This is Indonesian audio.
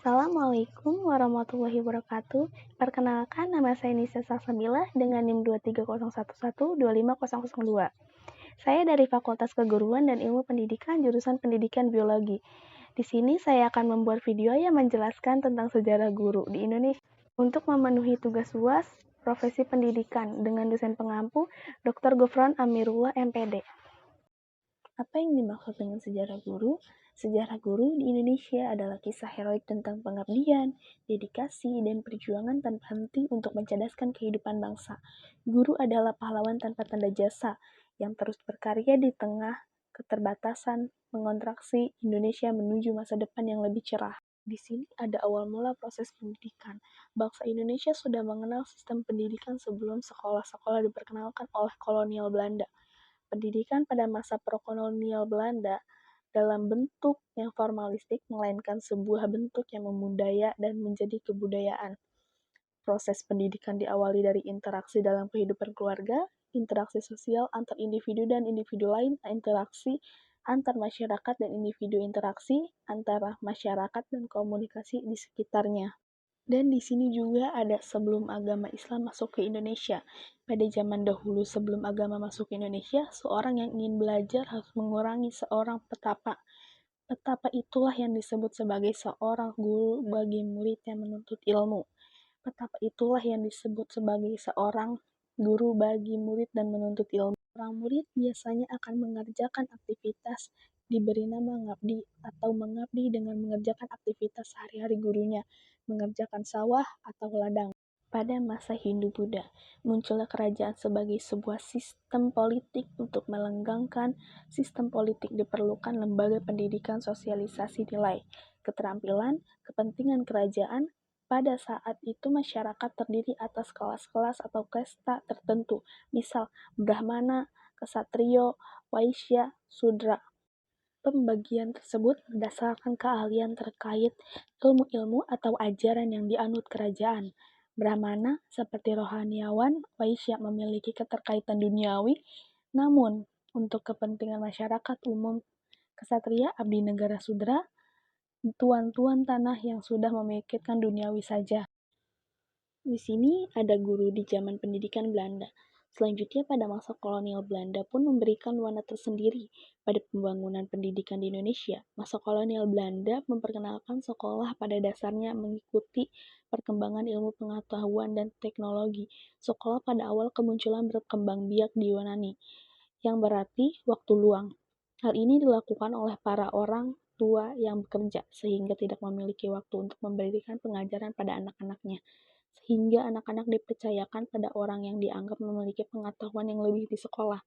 Assalamualaikum warahmatullahi wabarakatuh. Perkenalkan, nama saya Nisa Salsabila dengan NIM 23011-25002. Saya dari Fakultas Keguruan dan Ilmu Pendidikan, jurusan Pendidikan Biologi. Di sini saya akan membuat video yang menjelaskan tentang sejarah guru di Indonesia. Untuk memenuhi tugas UAS, profesi pendidikan dengan dosen pengampu, Dr. Gufron Amirullah MPD. Apa yang dimaksud dengan sejarah guru? Sejarah guru di Indonesia adalah kisah heroik tentang pengabdian, dedikasi, dan perjuangan tanpa henti untuk mencerdaskan kehidupan bangsa. Guru adalah pahlawan tanpa tanda jasa yang terus berkarya di tengah keterbatasan mengontraksi Indonesia menuju masa depan yang lebih cerah. Di sini ada awal mula proses pendidikan. Bangsa Indonesia sudah mengenal sistem pendidikan sebelum sekolah-sekolah diperkenalkan oleh kolonial Belanda. Pendidikan pada masa prokolonial Belanda dalam bentuk yang formalistik, melainkan sebuah bentuk yang membudaya dan menjadi kebudayaan. Proses pendidikan diawali dari interaksi dalam kehidupan keluarga, interaksi sosial antar individu dan individu lain, interaksi antar masyarakat dan individu, interaksi antara masyarakat dan komunikasi di sekitarnya. Dan di sini juga ada sebelum agama Islam masuk ke Indonesia. Pada zaman dahulu sebelum agama masuk ke Indonesia, seorang yang ingin belajar harus mengurangi seorang petapa. Petapa itulah yang disebut sebagai seorang guru bagi murid yang menuntut ilmu. Petapa itulah yang disebut sebagai seorang guru bagi murid dan menuntut ilmu. Seorang murid biasanya akan mengerjakan aktivitas diberi nama ngabdi atau mengabdi dengan mengerjakan aktivitas sehari-hari gurunya, mengerjakan sawah atau ladang. Pada masa Hindu-Buddha, munculnya kerajaan sebagai sebuah sistem politik. Untuk melenggangkan sistem politik diperlukan lembaga pendidikan, sosialisasi nilai, keterampilan, kepentingan kerajaan. Pada saat itu masyarakat terdiri atas kelas-kelas atau kasta tertentu, misal Brahmana, Ksatrio, Waisya, Sudra. Pembagian tersebut berdasarkan keahlian terkait ilmu-ilmu atau ajaran yang dianut kerajaan. Brahmana seperti rohaniawan, Waisya memiliki keterkaitan duniawi, namun untuk kepentingan masyarakat umum. Ksatria abdi negara, Sudra tuan-tuan tanah yang sudah memikirkan duniawi saja. Di sini ada guru di zaman pendidikan Belanda. Selanjutnya pada masa kolonial Belanda pun memberikan warna tersendiri pada pembangunan pendidikan di Indonesia. Masa kolonial Belanda memperkenalkan sekolah pada dasarnya mengikuti perkembangan ilmu pengetahuan dan teknologi. Sekolah pada awal kemunculan berkembang biak di Yunani, yang berarti waktu luang. Hal ini dilakukan oleh para orang tua yang bekerja, sehingga tidak memiliki waktu untuk memberikan pengajaran pada anak-anaknya. Sehingga anak-anak dipercayakan pada orang yang dianggap memiliki pengetahuan yang lebih di sekolah.